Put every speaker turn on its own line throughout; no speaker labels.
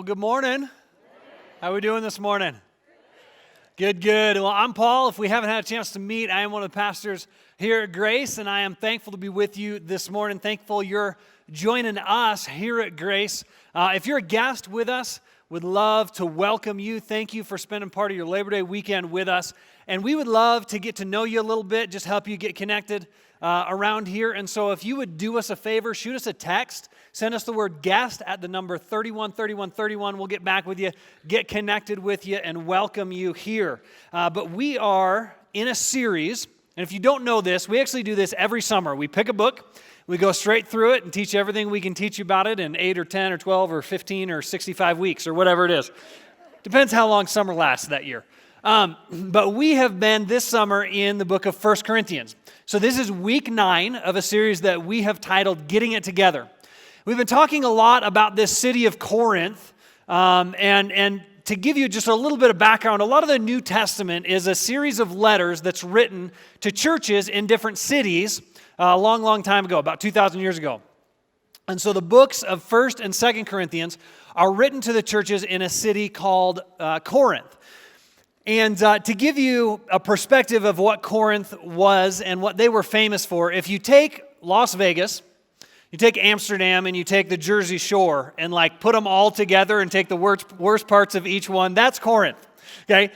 Well, good morning. How are we doing this morning? Good. Well, I'm Paul. If we haven't had a chance to meet, I am one of the pastors here at Grace, and I am thankful to be with you this morning. Thankful you're joining us here at Grace. If you're a guest with us, would love to welcome you. Thank you for spending part of your Labor Day weekend with us. And we would love to get to know you a little bit, just help you get connected around here. And so if you would do us a favor, shoot us a text. Send us the word guest at the number 313131. We'll get back with you, get connected with you, and welcome you here. But we are in a series, and if you don't know this, we actually do this every summer. We pick a book, we go straight through it and teach everything we can teach you about it in 8 or 10 or 12 or 15 or 65 weeks or whatever it is. Depends how long summer lasts that year. But we have been this summer in the book of 1 Corinthians. So this is week 9 of a series that we have titled Getting It Together. We've been talking a lot about this city of Corinth, and to give you just a little bit of background, a lot of the New Testament is a series of letters that's written to churches in different cities a long time ago, about 2,000 years ago. And so the books of 1st and 2nd Corinthians are written to the churches in a city called Corinth. And to give you a perspective of what Corinth was and what they were famous for, if you take Las Vegas, you take Amsterdam, and you take the Jersey Shore and like put them all together and take the worst parts of each one, that's Corinth, okay?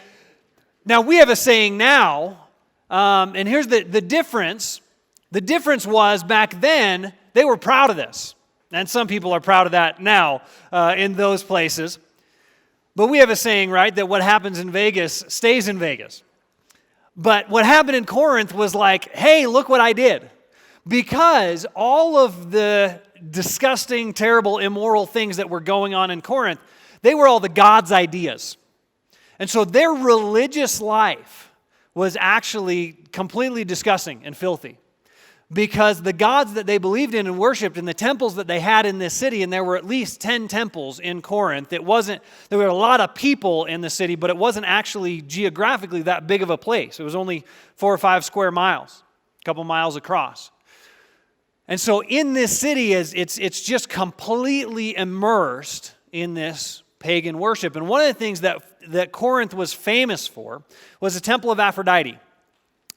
Now, we have a saying now, and here's the difference. The difference was back then, they were proud of this. And some people are proud of that now in those places. But we have a saying, right, that what happens in Vegas stays in Vegas. But what happened in Corinth was like, hey, look what I did. Because all of the disgusting, terrible, immoral things that were going on in Corinth, they were all the God's ideas. And so their religious life was actually completely disgusting and filthy. Because the gods that they believed in and worshiped and the temples that they had in this city, and there were at least 10 temples in Corinth, there were a lot of people in the city, but it wasn't actually geographically that big of a place. It was only 4 or 5 square miles, a couple miles across. And so in this city, it's just completely immersed in this pagan worship. And one of the things that Corinth was famous for was the temple of Aphrodite.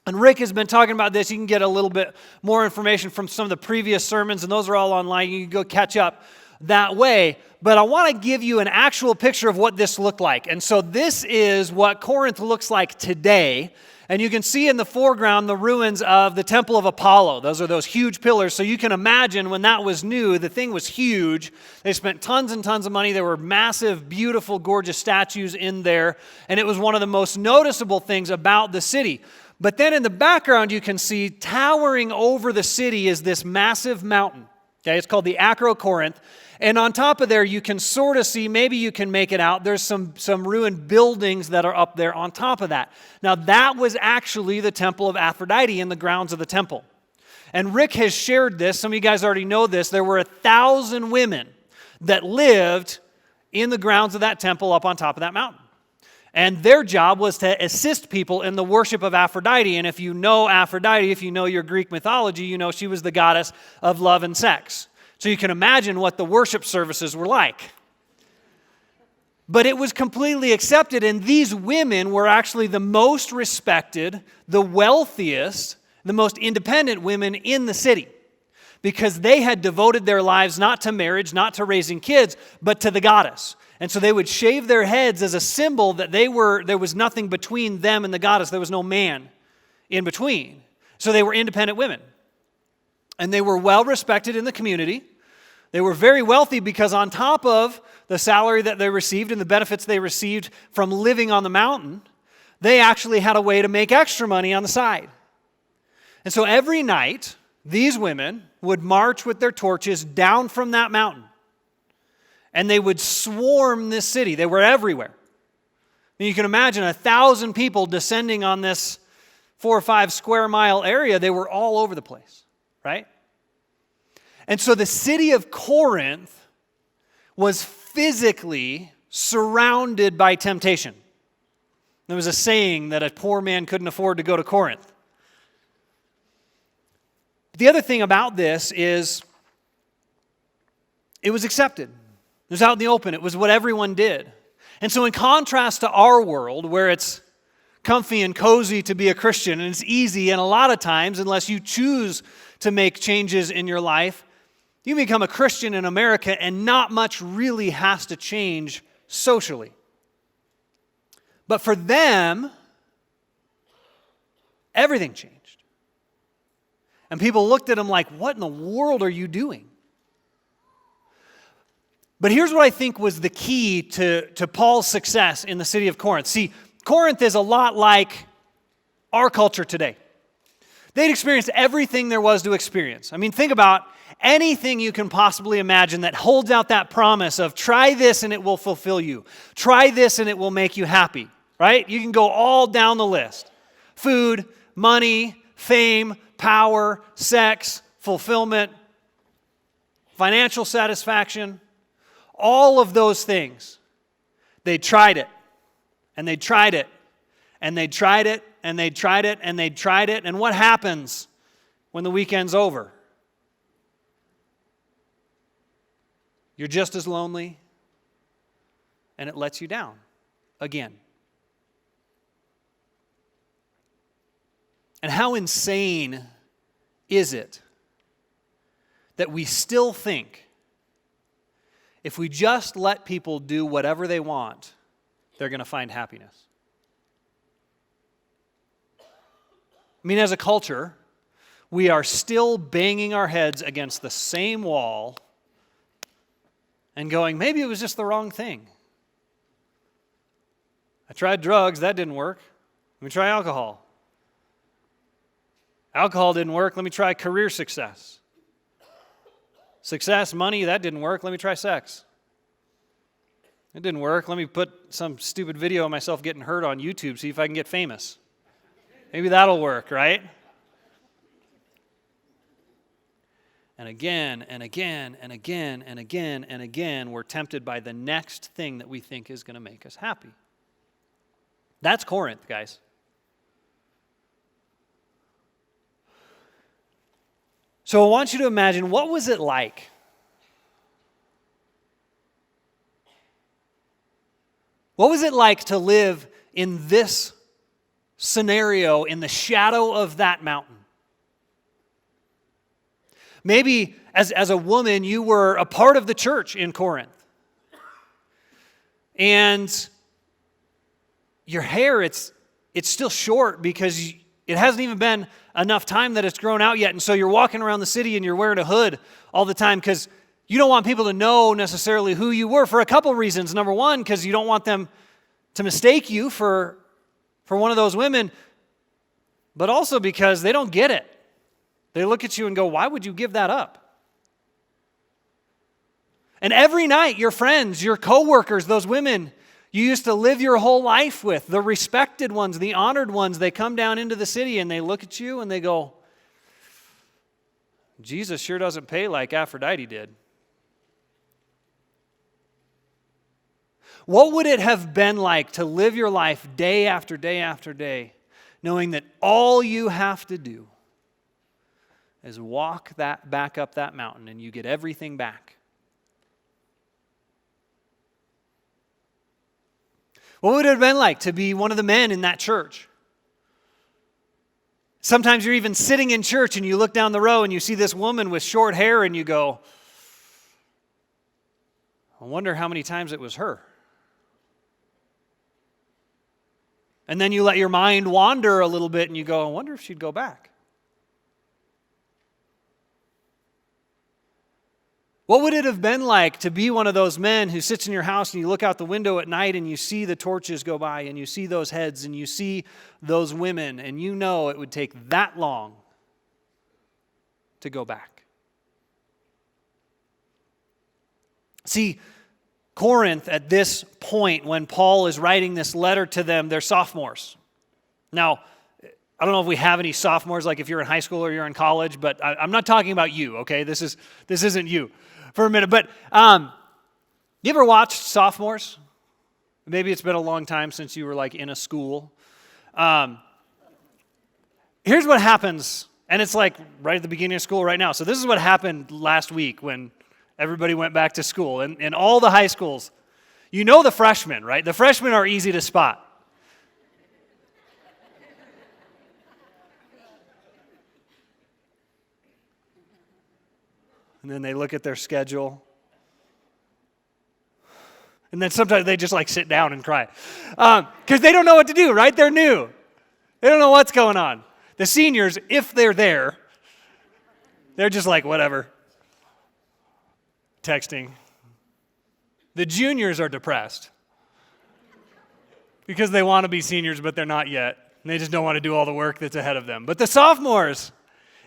And Rick has been talking about this. You can get a little bit more information from some of the previous sermons, and those are all online. You can go catch up that way. But I want to give you an actual picture of what this looked like. And so this is what Corinth looks like today. And you can see in the foreground the ruins of the Temple of Apollo. Those are those huge pillars. So you can imagine when that was new, the thing was huge. They spent tons and tons of money. There were massive, beautiful, gorgeous statues in there. And it was one of the most noticeable things about the city. But then in the background, you can see towering over the city is this massive mountain. Okay, it's called the Acro Corinth. And on top of there, you can sort of see, maybe you can make it out, there's some ruined buildings that are up there on top of that. Now, that was actually the temple of Aphrodite in the grounds of the temple. And Rick has shared this. Some of you guys already know this. There were 1,000 women that lived in the grounds of that temple up on top of that mountain. And their job was to assist people in the worship of Aphrodite. And if you know Aphrodite, if you know your Greek mythology, you know she was the goddess of love and sex. So you can imagine what the worship services were like. But it was completely accepted, and these women were actually the most respected, the wealthiest, the most independent women in the city. Because they had devoted their lives not to marriage, not to raising kids, but to the goddess. And so they would shave their heads as a symbol that there was nothing between them and the goddess. There was no man in between. So they were independent women. And they were well respected in the community. They were very wealthy because on top of the salary that they received and the benefits they received from living on the mountain, they actually had a way to make extra money on the side. And so every night, these women would march with their torches down from that mountain. And they would swarm this city. They were everywhere. And you can imagine 1,000 people descending on this 4 or 5 square mile area. They were all over the place, right? And so the city of Corinth was physically surrounded by temptation. There was a saying that a poor man couldn't afford to go to Corinth. The other thing about this is it was accepted. It was out in the open. It was what everyone did. And so in contrast to our world, where it's comfy and cozy to be a Christian, and it's easy, and a lot of times, unless you choose to make changes in your life, you become a Christian in America and not much really has to change socially. But for them, everything changed. And people looked at them like, what in the world are you doing? But here's what I think was the key to Paul's success in the city of Corinth. See, Corinth is a lot like our culture today. They'd experienced everything there was to experience. I mean, think about anything you can possibly imagine that holds out that promise of try this and it will fulfill you. Try this and it will make you happy, right? You can go all down the list. Food, money, fame, power, sex, fulfillment, financial satisfaction. All of those things, they tried it, and they tried it, and they tried it, and they tried it, and they tried it, and what happens when the weekend's over? You're just as lonely, and it lets you down again. And how insane is it that we still think if we just let people do whatever they want, they're going to find happiness? I mean, as a culture, we are still banging our heads against the same wall and going, maybe it was just the wrong thing. I tried drugs, that didn't work. Let me try alcohol. Alcohol didn't work, let me try career success. Success, money, that didn't work. Let me try sex. It didn't work. Let me put some stupid video of myself getting hurt on YouTube, see if I can get famous. Maybe that'll work, right? And again, and again, and again, and again, and again, we're tempted by the next thing that we think is going to make us happy. That's Corinth, guys. So I want you to imagine, what was it like? What was it like to live in this scenario, in the shadow of that mountain? Maybe as a woman, you were a part of the church in Corinth. And your hair, it's still short because it hasn't even been enough time that it's grown out yet. And so you're walking around the city and you're wearing a hood all the time because you don't want people to know necessarily who you were for a couple reasons. Number one, because you don't want them to mistake you for one of those women, but also because they don't get it. They look at you and go, why would you give that up? And every night, your friends, your coworkers, those women you used to live your whole life with, the respected ones, the honored ones, they come down into the city and they look at you and they go, Jesus sure doesn't pay like Aphrodite did. What would it have been like to live your life day after day after day, knowing that all you have to do is walk that back up that mountain and you get everything back? What would it have been like to be one of the men in that church? Sometimes you're even sitting in church and you look down the row and you see this woman with short hair and you go, I wonder how many times it was her. And then you let your mind wander a little bit and you go, I wonder if she'd go back. What would it have been like to be one of those men who sits in your house and you look out the window at night and you see the torches go by and you see those heads and you see those women and you know it would take that long to go back? See, Corinth, at this point when Paul is writing this letter to them, they're sophomores. Now, I don't know if we have any sophomores, like if you're in high school or you're in college, but I'm not talking about you, okay? This isn't you for a minute. But you ever watched Sophomores? Maybe it's been a long time since you were like in a school. Here's what happens, and it's like right at the beginning of school right now. So this is what happened last week when everybody went back to school. And in all the high schools, you know the freshmen, right? The freshmen are easy to spot. And then they look at their schedule. And then sometimes they just like sit down and cry. Because they don't know what to do, right? They're new. They don't know what's going on. The seniors, if they're there, they're just like, whatever. Texting. The juniors are depressed. Because they want to be seniors, but they're not yet. And they just don't want to do all the work that's ahead of them. But the sophomores,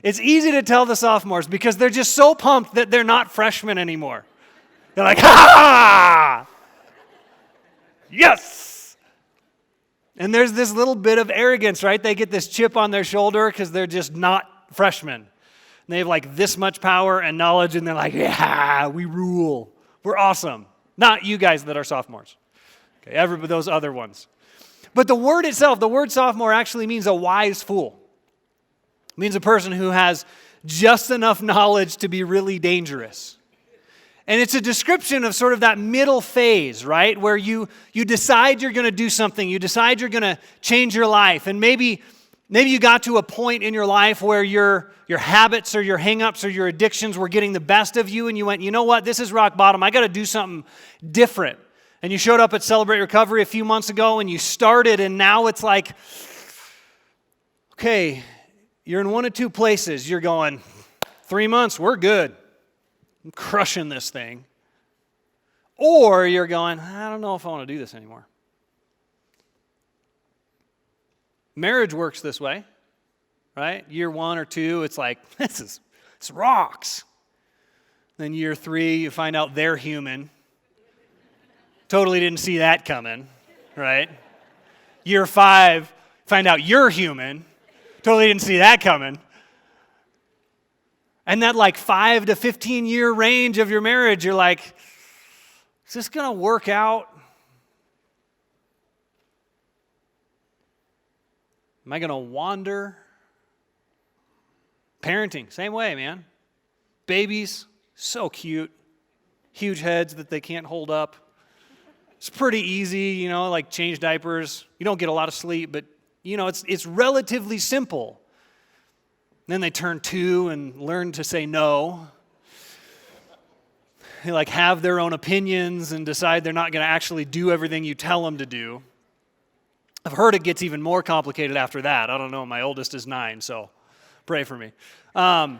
it's easy to tell the sophomores because they're just so pumped that they're not freshmen anymore. They're like, ha! Yes! And there's this little bit of arrogance, right? They get this chip on their shoulder because they're just not freshmen. And they have like this much power and knowledge, and they're like, yeah, we rule. We're awesome. Not you guys that are sophomores. Okay, those other ones. But the word itself, the word sophomore actually means a wise fool. It means a person who has just enough knowledge to be really dangerous. And it's a description of sort of that middle phase, right? Where you decide you're going to do something. You decide you're going to change your life. And maybe you got to a point in your life where your habits or your hang-ups or your addictions were getting the best of you. And you went, you know what? This is rock bottom. I got to do something different. And you showed up at Celebrate Recovery a few months ago and you started. And now it's like, okay, you're in one of two places. You're going, 3 months, we're good. I'm crushing this thing. Or you're going, I don't know if I want to do this anymore. Marriage works this way, right? Year 1 or 2, it's like, this rocks. Then year 3, you find out they're human. Totally didn't see that coming, right? Year 5, find out you're human. Totally didn't see that coming. And that like 5 to 15 year range of your marriage, you're like, is this going to work out? Am I going to wander? Parenting, same way, man. Babies, so cute. Huge heads that they can't hold up. It's pretty easy, like change diapers. You don't get a lot of sleep, but, it's relatively simple. Then they turn 2 and learn to say no. They like have their own opinions and decide they're not going to actually do everything you tell them to do. I've heard it gets even more complicated after that. I don't know. My oldest is 9, so pray for me. But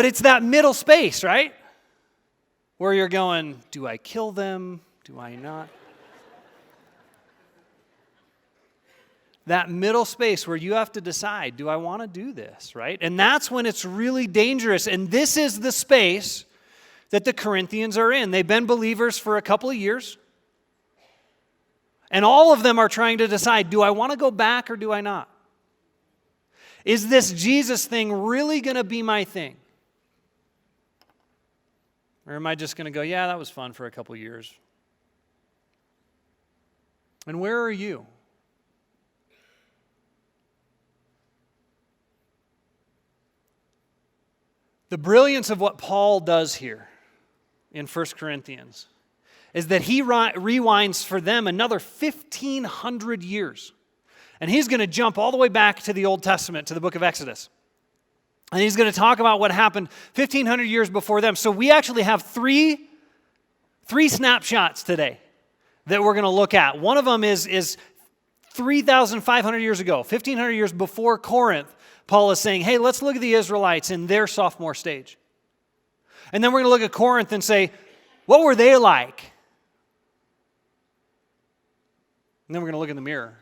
it's that middle space, right? Where you're going, do I kill them? Do I not? That middle space where you have to decide, do I want to do this, right? And that's when it's really dangerous. And this is the space that the Corinthians are in. They've been believers for a couple of years. And all of them are trying to decide, do I want to go back or do I not? Is this Jesus thing really going to be my thing? Or am I just going to go, yeah, that was fun for a couple of years? And where are you? The brilliance of what Paul does here in 1 Corinthians is that he rewinds for them another 1,500 years. And he's going to jump all the way back to the Old Testament, to the book of Exodus. And he's going to talk about what happened 1,500 years before them. So we actually have three snapshots today that we're going to look at. One of them is 3,500 years ago, 1,500 years before Corinth. Paul is saying, hey, let's look at the Israelites in their sophomore stage. And then we're going to look at Corinth and say, what were they like? And then we're going to look in the mirror.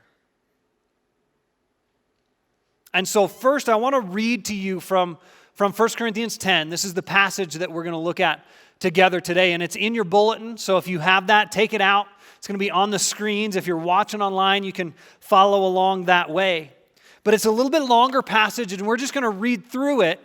And so first, I want to read to you from 1 Corinthians 10. This is the passage that we're going to look at together today. And it's in your bulletin, so if you have that, take it out. It's going to be on the screens. If you're watching online, you can follow along that way. But it's a little bit longer passage, and we're just going to read through it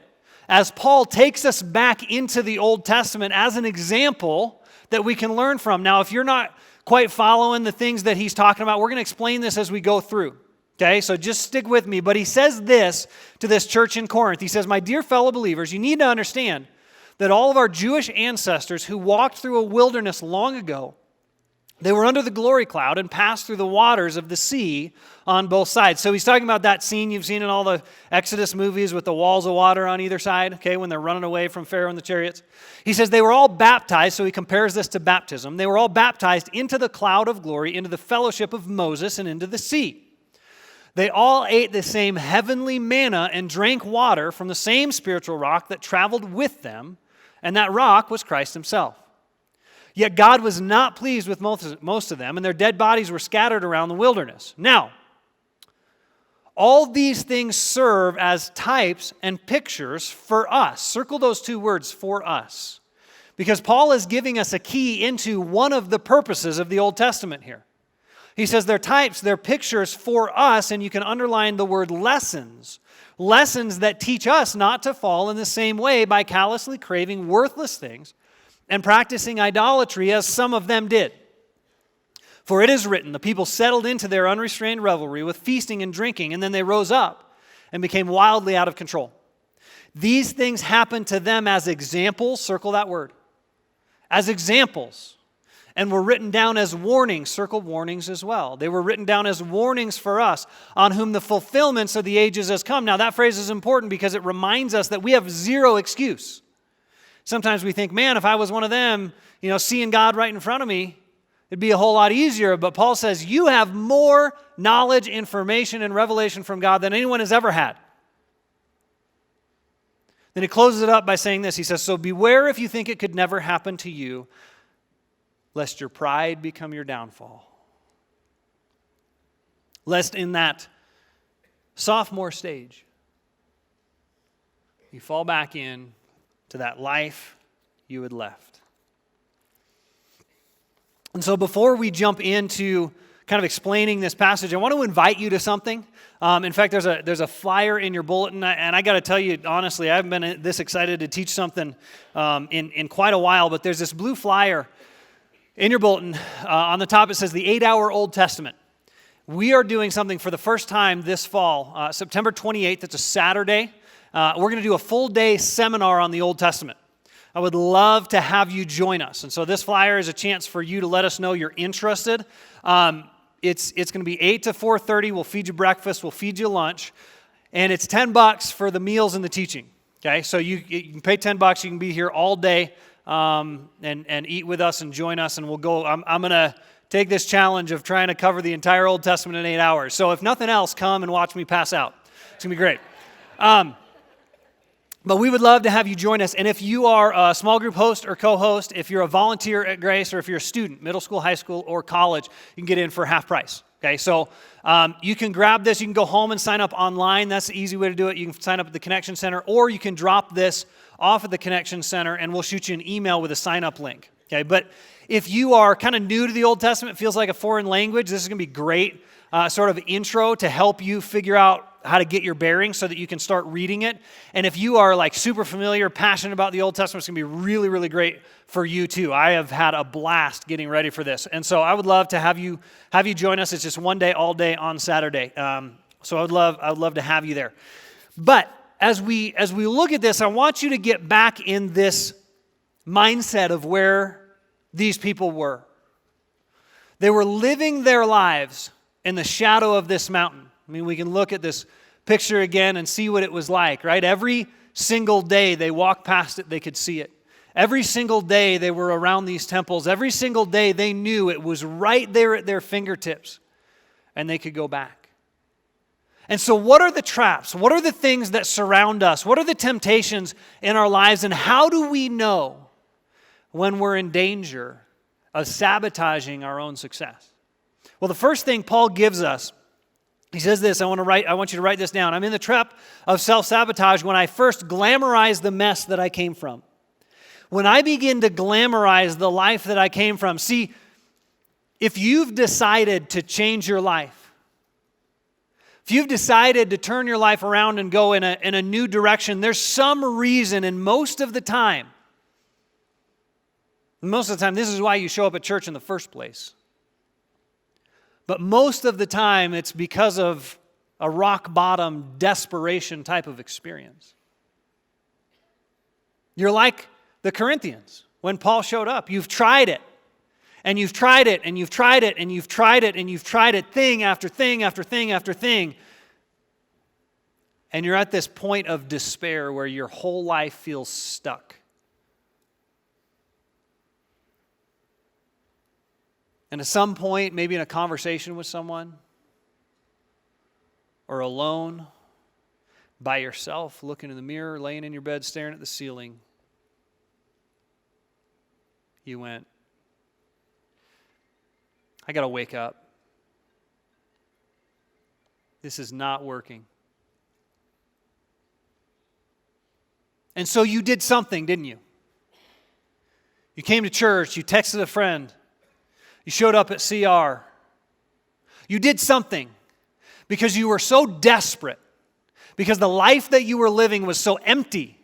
as Paul takes us back into the Old Testament as an example that we can learn from. Now, if you're not quite following the things that he's talking about, we're going to explain this as we go through. Okay, so just stick with me. But he says this to this church in Corinth. He says, my dear fellow believers, you need to understand that all of our Jewish ancestors who walked through a wilderness long ago, they were under the glory cloud and passed through the waters of the sea on both sides. So he's talking about that scene you've seen in all the Exodus movies with the walls of water on either side, okay, when they're running away from Pharaoh and the chariots. He says they were all baptized, so he compares this to baptism. They were all baptized into the cloud of glory, into the fellowship of Moses, and into the sea. They all ate the same heavenly manna and drank water from the same spiritual rock that traveled with them, and that rock was Christ himself. Yet God was not pleased with most of them, and their dead bodies were scattered around the wilderness. Now, all these things serve as types and pictures for us. Circle those two words, for us. Because Paul is giving us a key into one of the purposes of the Old Testament here. He says they're types, they're pictures for us, and you can underline the word lessons. Lessons that teach us not to fall in the same way by callously craving worthless things and practicing idolatry as some of them did. For it is written, the people settled into their unrestrained revelry with feasting and drinking, and then they rose up and became wildly out of control. These things happened to them as examples, circle that word, as examples, and were written down as warnings, circle warnings as well. They were written down as warnings for us, on whom the fulfillments of the ages has come. Now that phrase is important because it reminds us that we have zero excuse. Sometimes we think, man, if I was one of them, seeing God right in front of me, it'd be a whole lot easier. But Paul says, you have more knowledge, information, and revelation from God than anyone has ever had. Then he closes it up by saying this. He says, so beware if you think it could never happen to you, lest your pride become your downfall. Lest in that sophomore stage, you fall back in to that life you had left. And so before we jump into kind of explaining this passage, I want to invite you to something. In fact, there's a flyer in your bulletin, and I got to tell you, honestly, I haven't been this excited to teach something in quite a while, but there's this blue flyer in your bulletin. On the top it says the 8-hour Old Testament. We are doing something for the first time this fall, September 28th. It's a Saturday. We're going to do a full day seminar on the Old Testament. I would love to have you join us. And so this flyer is a chance for you to let us know you're interested. It's going to be 8 to 4:30. We'll feed you breakfast. We'll feed you lunch. And it's $10 for the meals and the teaching. Okay, so you can pay $10. You can be here all day and eat with us and join us. And we'll go. I'm going to take this challenge of trying to cover the entire Old Testament in 8 hours. So if nothing else, come and watch me pass out. It's going to be great. But we would love to have you join us. And if you are a small group host or co-host, if you're a volunteer at Grace, or if you're a student, middle school, high school, or college, you can get in for half price. Okay, so you can grab this. You can go home and sign up online. That's the easy way to do it. You can sign up at the Connection Center, or you can drop this off at the Connection Center, and we'll shoot you an email with a sign-up link. Okay, but if you are kind of new to the Old Testament, it feels like a foreign language, this is going to be great sort of intro to help you figure out how to get your bearings so that you can start reading it. And if you are like super familiar, passionate about the Old Testament, it's going to be really, really great for you too. I have had a blast getting ready for this. And so I would love to have you join us. It's just one day, all day on Saturday. So I would love to have you there. But as we look at this, I want you to get back in this mindset of where these people were. They were living their lives in the shadow of this mountain. I mean, we can look at this picture again and see what it was like, right? Every single day they walked past it, they could see it. Every single day they were around these temples. Every single day they knew it was right there at their fingertips, and they could go back. And so what are the traps? What are the things that surround us? What are the temptations in our lives? And how do we know when we're in danger of sabotaging our own success? Well, the first thing Paul gives us, he says this, I want you to write this down. I'm in the trap of self-sabotage when I first glamorize the mess that I came from. When I begin to glamorize the life that I came from. See, if you've decided to change your life, if you've decided to turn your life around and go in a new direction, there's some reason, and most of the time, this is why you show up at church in the first place. But most of the time, it's because of a rock bottom desperation type of experience. You're like the Corinthians when Paul showed up. You've tried it. And you've tried it, and you've tried it, and you've tried it, and you've tried it, thing after thing after thing after thing. And you're at this point of despair where your whole life feels stuck. And at some point, maybe in a conversation with someone, or alone, by yourself, looking in the mirror, laying in your bed, staring at the ceiling, you went, I got to wake up. This is not working. And so you did something, didn't you? You came to church, you texted a friend, you showed up at CR. You did something because you were so desperate, because the life that you were living was so empty.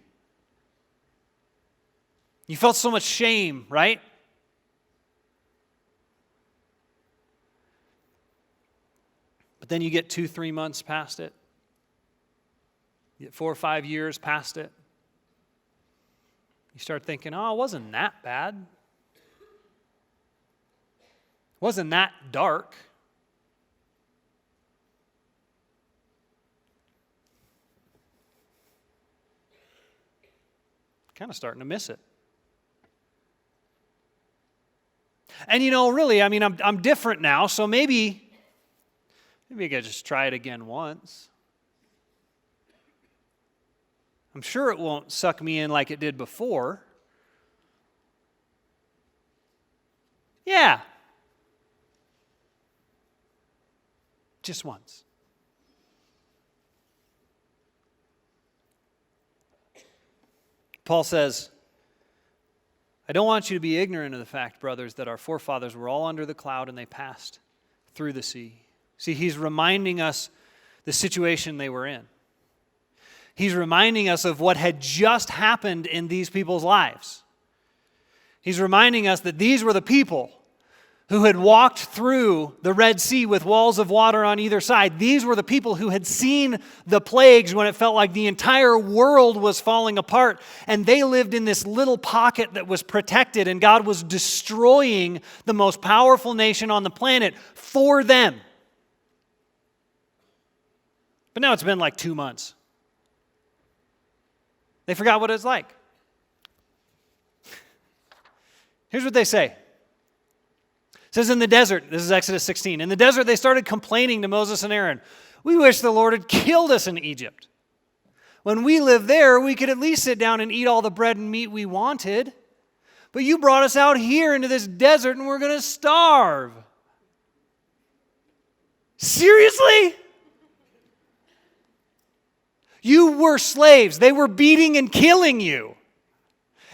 You felt so much shame, right? But then you get 2-3 months past it. You get 4 or 5 years past it. You start thinking, oh, it wasn't that bad. It wasn't that dark. Kind of starting to miss it. And really, I'm different now, so maybe I could just try it again once. I'm sure it won't suck me in like it did before. Yeah. Just once. Paul says, I don't want you to be ignorant of the fact, brothers, that our forefathers were all under the cloud and they passed through the sea. See, he's reminding us the situation they were in. He's reminding us of what had just happened in these people's lives. He's reminding us that these were the people who had walked through the Red Sea with walls of water on either side. These were the people who had seen the plagues when it felt like the entire world was falling apart. And they lived in this little pocket that was protected, and God was destroying the most powerful nation on the planet for them. But now it's been like 2 months. They forgot what it's like. Here's what they say. It says in the desert, this is Exodus 16, in the desert they started complaining to Moses and Aaron, we wish the Lord had killed us in Egypt. When we lived there, we could at least sit down and eat all the bread and meat we wanted. But you brought us out here into this desert and we're going to starve. Seriously? You were slaves. They were beating and killing you.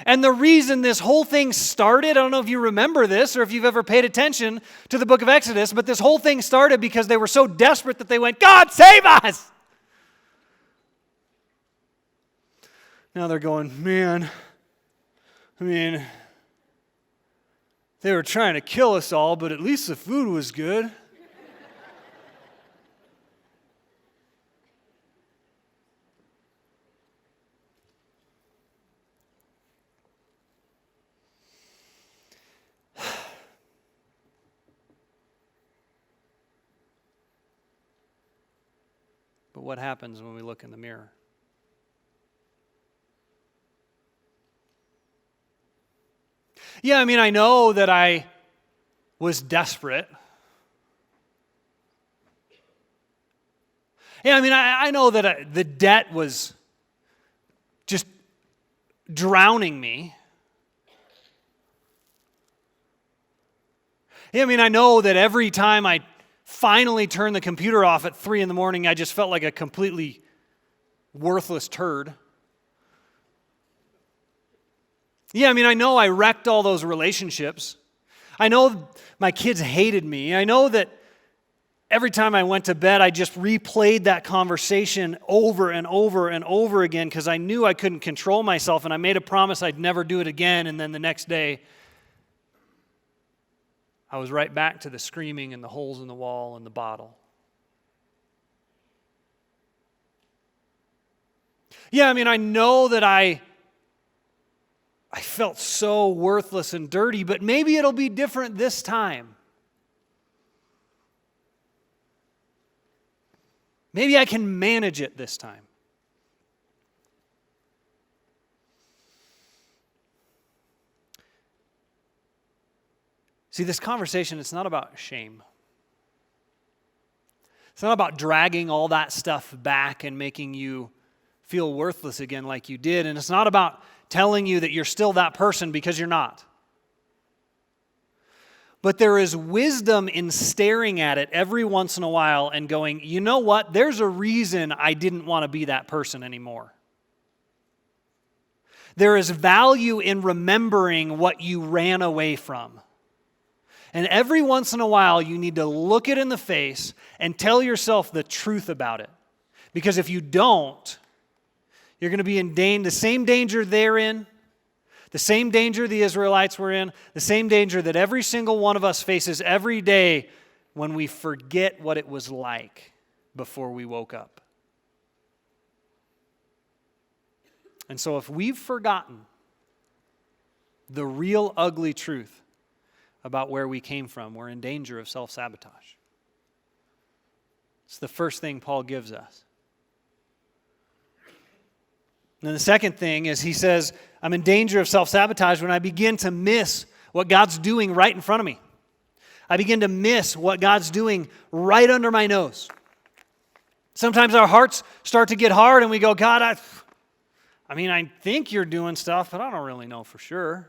And the reason this whole thing started, I don't know if you remember this or if you've ever paid attention to the book of Exodus, but this whole thing started because they were so desperate that they went, God, save us! Now they're going, man, they were trying to kill us all, but at least the food was good. But what happens when we look in the mirror? Yeah, I know that I was desperate. Yeah, I know that the debt was just drowning me. Yeah, I know that every time I finally turned the computer off at 3 a.m, I just felt like a completely worthless turd. Yeah, I know I wrecked all those relationships. I know my kids hated me. I know that every time I went to bed, I just replayed that conversation over and over and over again because I knew I couldn't control myself, and I made a promise I'd never do it again, and then the next day, I was right back to the screaming and the holes in the wall and the bottle. Yeah, I mean, I know that I felt so worthless and dirty, but maybe it'll be different this time. Maybe I can manage it this time. See, this conversation, it's not about shame. It's not about dragging all that stuff back and making you feel worthless again like you did. And it's not about telling you that you're still that person, because you're not. But there is wisdom in staring at it every once in a while and going, you know what? There's a reason I didn't want to be that person anymore. There is value in remembering what you ran away from. And every once in a while, you need to look it in the face and tell yourself the truth about it. Because if you don't, you're going to be in the same danger they're in, the same danger the Israelites were in, the same danger that every single one of us faces every day when we forget what it was like before we woke up. And so if we've forgotten the real ugly truth about where we came from, we're in danger of self-sabotage. It's the first thing Paul gives us. And then the second thing is he says, I'm in danger of self-sabotage when I begin to miss what God's doing right in front of me. I begin to miss what God's doing right under my nose. Sometimes our hearts start to get hard and we go, God, I think you're doing stuff, but I don't really know for sure.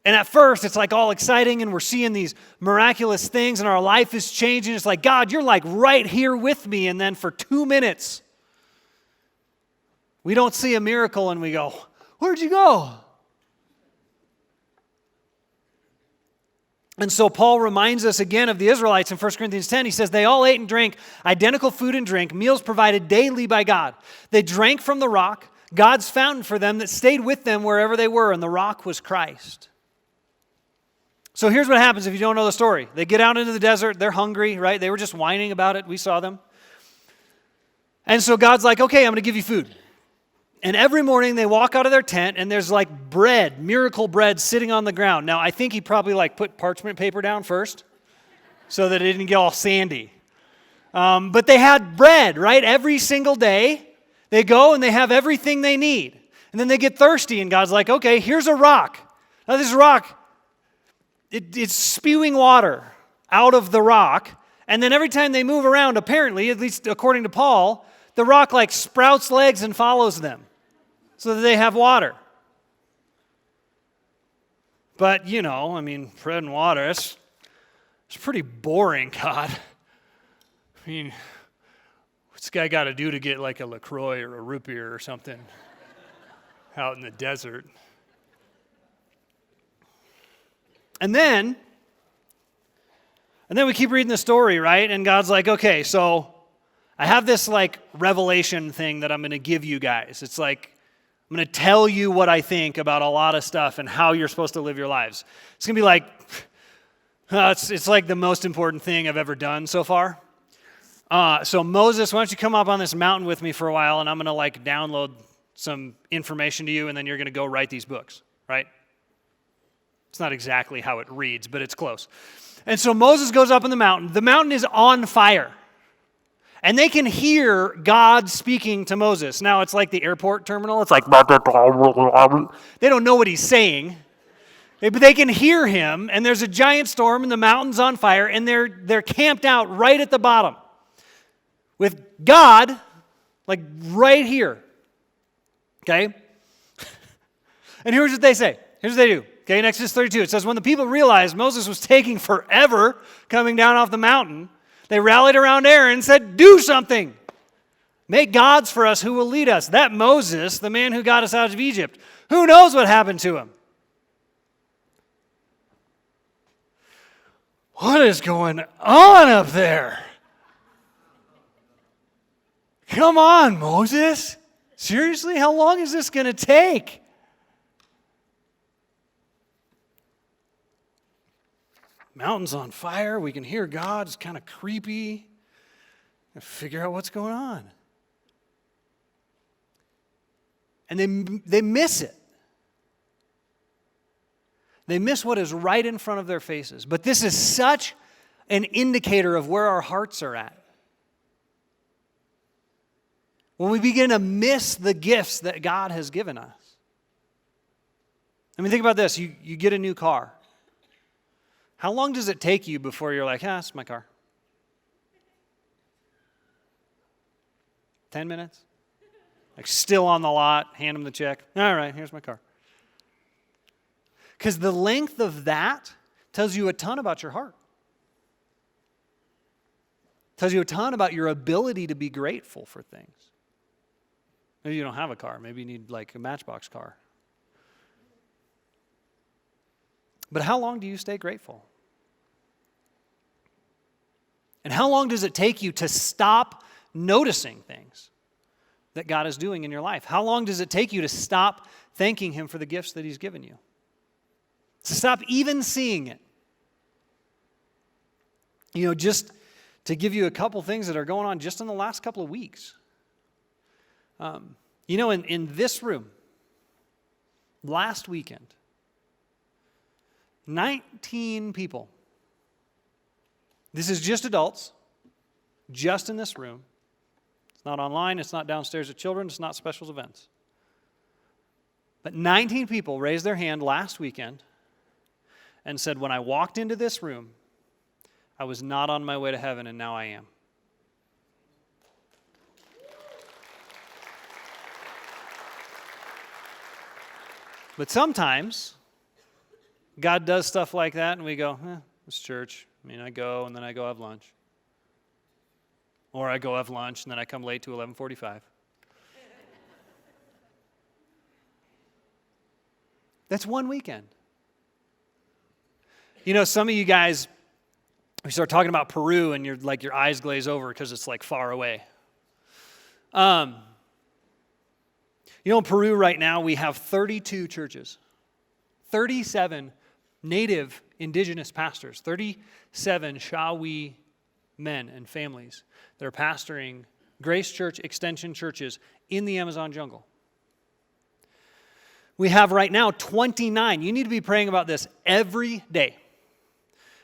And at first, it's like all exciting and we're seeing these miraculous things and our life is changing. It's like, God, you're like right here with me. And then for 2 minutes, we don't see a miracle and we go, where'd you go? And so Paul reminds us again of the Israelites in 1 Corinthians 10. He says, they all ate and drank identical food and drink, meals provided daily by God. They drank from the rock, God's fountain for them that stayed with them wherever they were, and the rock was Christ. So here's what happens if you don't know the story. They get out into the desert. They're hungry, right? They were just whining about it. We saw them. And so God's like, okay, I'm going to give you food. And every morning they walk out of their tent and there's like bread, miracle bread sitting on the ground. Now, I think he probably put parchment paper down first so that it didn't get all sandy. But they had bread, right? Every single day they go and they have everything they need. And then they get thirsty and God's like, okay, here's a rock. Now this rock, it's spewing water out of the rock. And then every time they move around, apparently, at least according to Paul, the rock sprouts legs and follows them so that they have water. But, bread and water, it's pretty boring, God. What's this guy got to do to get a LaCroix or a root beer or something out in the desert? And then we keep reading the story, right? And God's like, okay, so I have this revelation thing that I'm going to give you guys. It's I'm going to tell you what I think about a lot of stuff and how you're supposed to live your lives. It's going to be it's the most important thing I've ever done so far. So Moses, why don't you come up on this mountain with me for a while, and I'm going to download some information to you, and then you're going to go write these books, right? It's not exactly how it reads, but it's close. And so Moses goes up on the mountain. The mountain is on fire. And they can hear God speaking to Moses. Now, it's like the airport terminal. It's they don't know what he's saying. But they can hear him, and there's a giant storm, and the mountain's on fire, and they're camped out right at the bottom with God, right here. Okay? And here's what they say. Here's what they do. Okay, in Exodus 32, it says, when the people realized Moses was taking forever coming down off the mountain, they rallied around Aaron and said, do something. Make gods for us who will lead us. That Moses, the man who got us out of Egypt, who knows what happened to him? What is going on up there? Come on, Moses. Seriously, how long is this going to take? Mountain's on fire. We can hear God. It's kind of creepy. Figure out what's going on. And they miss it. They miss what is right in front of their faces. But this is such an indicator of where our hearts are at. When we begin to miss the gifts that God has given us. I mean, think about this. You get a new car. How long does it take you before you're like, it's my car? 10 minutes? Like still on the lot, hand them the check. All right, here's my car. Because the length of that tells you a ton about your heart. Tells you a ton about your ability to be grateful for things. Maybe you don't have a car. Maybe you need like a Matchbox car. But how long do you stay grateful? And how long does it take you to stop noticing things that God is doing in your life? How long does it take you to stop thanking Him for the gifts that He's given you? To stop even seeing it? You know, just to give you a couple things that are going on just in the last couple of weeks. You know, in this room, last weekend, 19 people. This is just adults, just in this room. It's not online, it's not downstairs at children, it's not special events. But 19 people raised their hand last weekend and said, when I walked into this room, I was not on my way to heaven, and now I am. But sometimes God does stuff like that, and we go, it's church. I mean, I go, and then I go have lunch. Or I go have lunch, and then I come late to 11:45. That's one weekend. You know, some of you guys, we start talking about Peru, and your eyes glaze over because it's like far away. You know, in Peru right now, we have 32 churches, 37 native indigenous pastors, 37 Shawi men and families that are pastoring Grace Church extension churches in the Amazon jungle. We have right now 29. You need to be praying about this every day.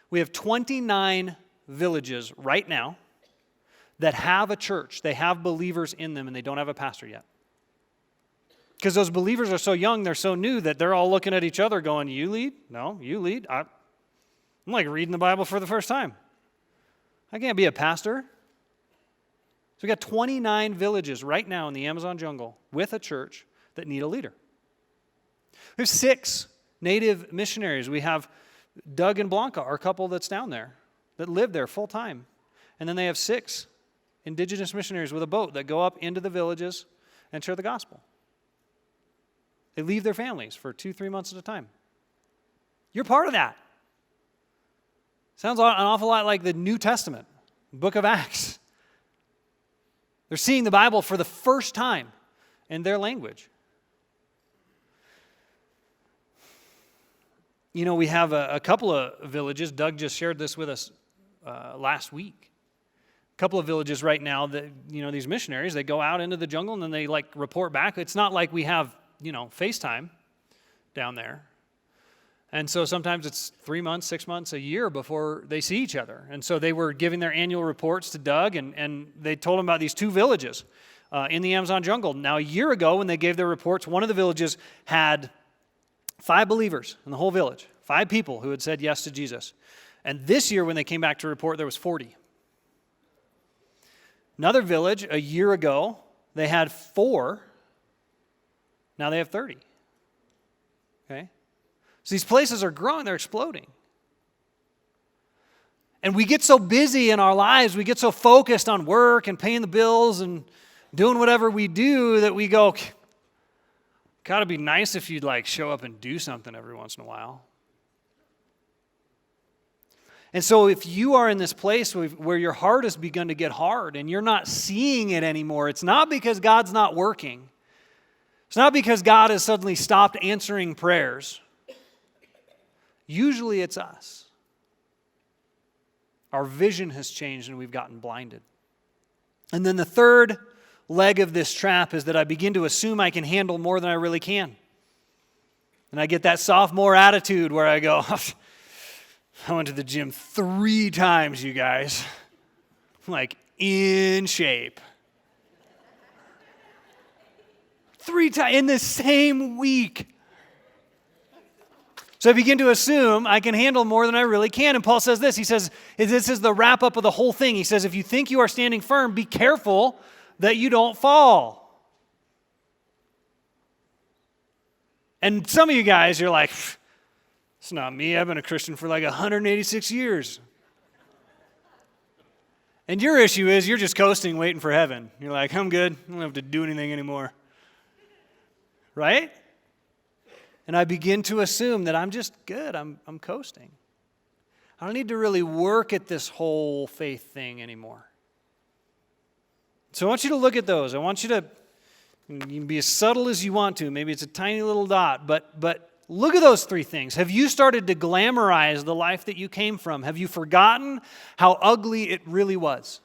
We have 29 villages right now that have a church. They have believers in them, and they don't have a pastor yet. Because those believers are so young, they're so new that they're all looking at each other going, you lead? No, you lead. I'm like reading the Bible for the first time. I can't be a pastor. So we got 29 villages right now in the Amazon jungle with a church that need a leader. We have 6 native missionaries. We have Doug and Blanca, our couple that's down there, that live there full time. And then they have 6 indigenous missionaries with a boat that go up into the villages and share the gospel. They leave their families for 2-3 months at a time. You're part of that. Sounds an awful lot like the New Testament, book of Acts. They're seeing the Bible for the first time in their language. You know, we have a couple of villages. Doug just shared this with us last week. A couple of villages right now that, you know, these missionaries, they go out into the jungle and then they like report back. It's not like we have, you know, FaceTime down there. And so sometimes it's 3 months, 6 months, a year before they see each other. And so they were giving their annual reports to Doug, and they told him about these 2 villages in the Amazon jungle. Now, a year ago, when they gave their reports, one of the villages had 5 believers in the whole village, 5 people who had said yes to Jesus. And this year, when they came back to report, there was 40. Another village, a year ago, they had 4. Now they have 30. Okay? So these places are growing, they're exploding. And we get so busy in our lives, we get so focused on work and paying the bills and doing whatever we do that we go, gotta be nice if you'd like show up and do something every once in a while. And so if you are in this place where your heart has begun to get hard and you're not seeing it anymore, it's not because God's not working. It's not because God has suddenly stopped answering prayers. Usually it's us. Our vision has changed and we've gotten blinded. And then the third leg of this trap is that I begin to assume I can handle more than I really can. And I get that sophomore attitude where I go, I went to the gym 3 times, you guys. I'm like, in shape. 3 times in the same week. So I begin to assume I can handle more than I really can. And Paul says this. He says, this is the wrap up of the whole thing. He says, if you think you are standing firm, be careful that you don't fall. And some of you guys, you're like, it's not me. I've been a Christian for like 186 years. And your issue is you're just coasting, waiting for heaven. You're like, I'm good. I don't have to do anything anymore. Right? And I begin to assume that I'm just good. I'm coasting. I don't need to really work at this whole faith thing anymore. So I want you to look at those. I want you to, you can be as subtle as you want to. Maybe it's a tiny little dot, but look at those 3 things. Have you started to glamorize the life that you came from? Have you forgotten how ugly it really was?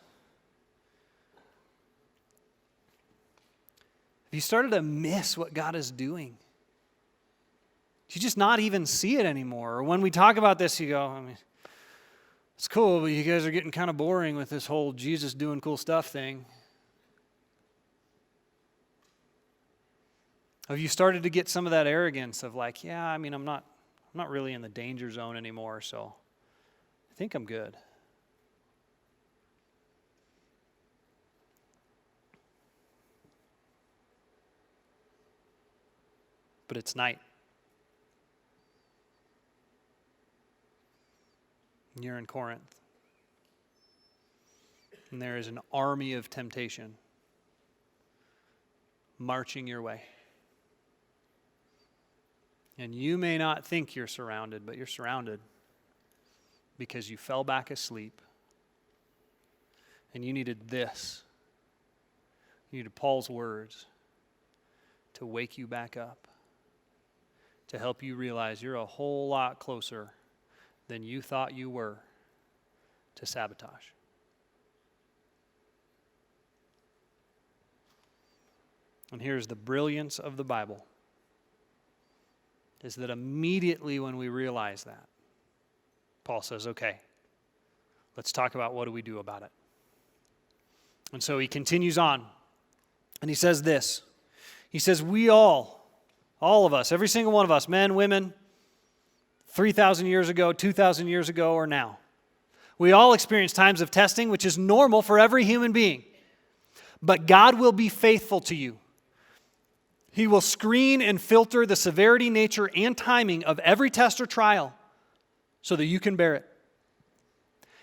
Have you started to miss what God is doing? Do you just not even see it anymore? Or when we talk about this, you go, I mean, it's cool, but you guys are getting kind of boring with this whole Jesus doing cool stuff thing. Have you started to get some of that arrogance of like, yeah, I mean, I'm not really in the danger zone anymore, so I think I'm good. But it's night. You're in Corinth. And there is an army of temptation marching your way. And you may not think you're surrounded, but you're surrounded because you fell back asleep. And you needed this. You needed Paul's words to wake you back up, to help you realize you're a whole lot closer than you thought you were to sabotage. And here's the brilliance of the Bible, is that immediately when we realize that, Paul says, okay, let's talk about what do we do about it. And so he continues on, and he says this. He says, we all of us, every single one of us, men, women, 3,000 years ago, 2,000 years ago, or now. We all experience times of testing, which is normal for every human being. But God will be faithful to you. He will screen and filter the severity, nature, and timing of every test or trial so that you can bear it.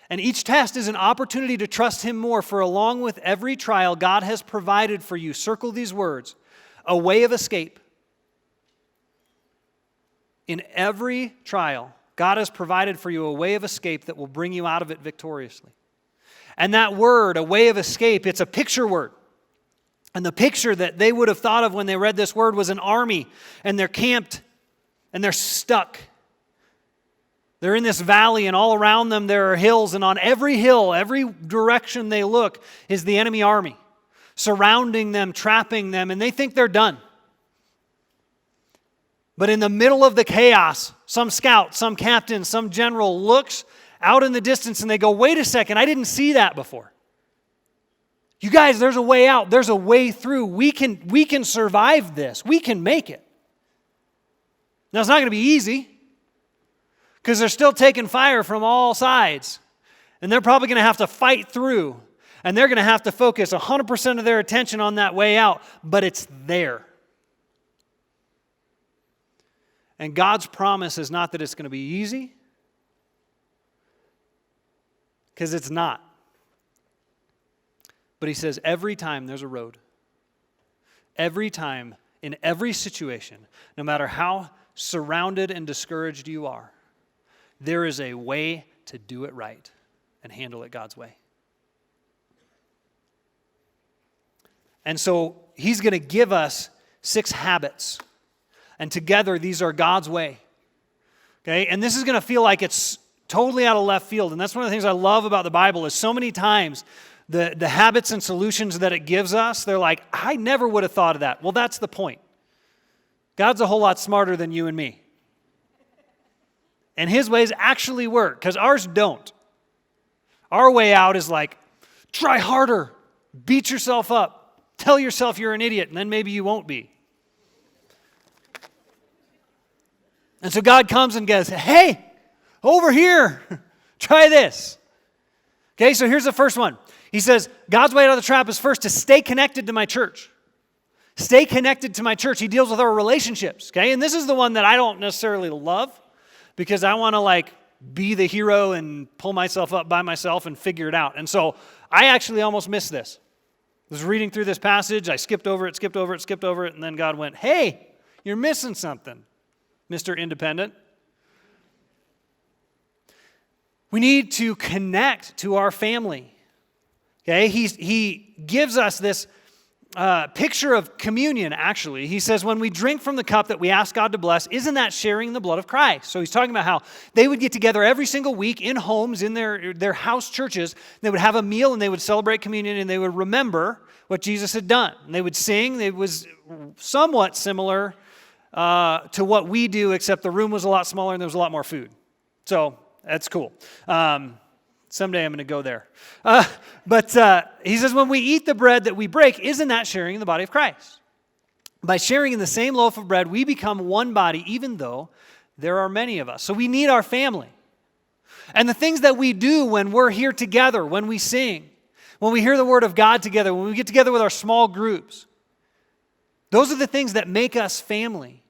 And each test is an opportunity to trust Him more, for along with every trial, God has provided for you, circle these words, a way of escape. In every trial, God has provided for you a way of escape that will bring you out of it victoriously. And that word, a way of escape, it's a picture word. And the picture that they would have thought of when they read this word was an army, and they're camped, and they're stuck. They're in this valley, and all around them there are hills, and on every hill, every direction they look, is the enemy army, surrounding them, trapping them, and they think they're done. But in the middle of the chaos, some scout, some captain, some general looks out in the distance and they go, wait a second, I didn't see that before. You guys, there's a way out. There's a way through. We can survive this. We can make it. Now, it's not going to be easy because they're still taking fire from all sides. And they're probably going to have to fight through. And they're going to have to focus 100% of their attention on that way out. But it's there. And God's promise is not that it's going to be easy, because it's not. But He says every time there's a road. Every time, in every situation, no matter how surrounded and discouraged you are, there is a way to do it right and handle it God's way. And so He's going to give us 6 habits. And together, these are God's way. Okay? And this is going to feel like it's totally out of left field. And that's one of the things I love about the Bible is so many times the habits and solutions that it gives us, they're like, I never would have thought of that. Well, that's the point. God's a whole lot smarter than you and me. And his ways actually work, because ours don't. Our way out is like, try harder, beat yourself up, tell yourself you're an idiot, and then maybe you won't be. And so God comes and goes, hey, over here, try this. Okay, so here's the first one. He says, God's way out of the trap is first to stay connected to my church. Stay connected to my church. He deals with our relationships, okay? And this is the one that I don't necessarily love because I want to be the hero and pull myself up by myself and figure it out. And so I actually almost missed this. I was reading through this passage. I skipped over it, and then God went, hey, you're missing something, Mr. Independent. We need to connect to our family. Okay, he gives us this picture of communion, actually. He says, when we drink from the cup that we ask God to bless, isn't that sharing the blood of Christ? So he's talking about how they would get together every single week in homes, in their house churches. They would have a meal and they would celebrate communion and they would remember what Jesus had done. And they would sing. It was somewhat similar to what we do, except the room was a lot smaller and there was a lot more food. So that's cool. Someday I'm going to go there. But he says, when we eat the bread that we break, isn't that sharing in the body of Christ? By sharing in the same loaf of bread, we become one body, even though there are many of us. So we need our family. And the things that we do when we're here together, when we sing, when we hear the word of God together, when we get together with our small groups, those are the things that make us family.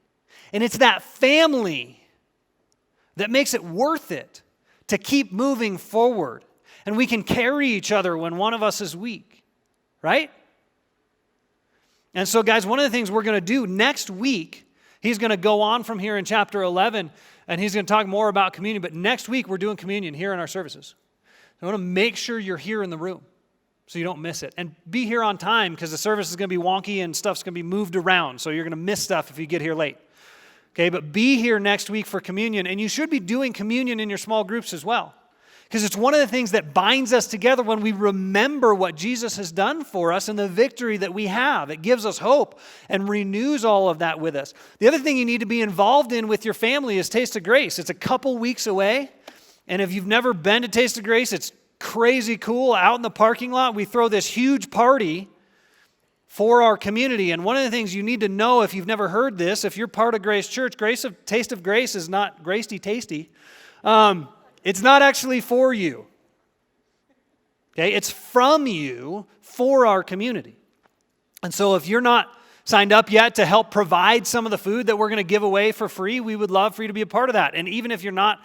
And it's that family that makes it worth it to keep moving forward. And we can carry each other when one of us is weak, right? And so, guys, one of the things we're going to do next week, he's going to go on from here in chapter 11, and he's going to talk more about communion. But next week, we're doing communion here in our services. So I want to make sure you're here in the room so you don't miss it. And be here on time because the service is going to be wonky and stuff's going to be moved around. So you're going to miss stuff if you get here late. Okay, but be here next week for communion, and you should be doing communion in your small groups as well, because it's one of the things that binds us together when we remember what Jesus has done for us and the victory that we have. It gives us hope and renews all of that with us. The other thing you need to be involved in with your family is Taste of Grace. It's a couple weeks away, and if you've never been to Taste of Grace, it's crazy cool. Out in the parking lot, we throw this huge party for our community. And one of the things you need to know, if you've never heard this, if you're part of Grace Church, Taste of Grace is not gracey tasty. It's not actually for you. Okay, it's from you for our community. And so if you're not signed up yet to help provide some of the food that we're going to give away for free, we would love for you to be a part of that. And even if you're not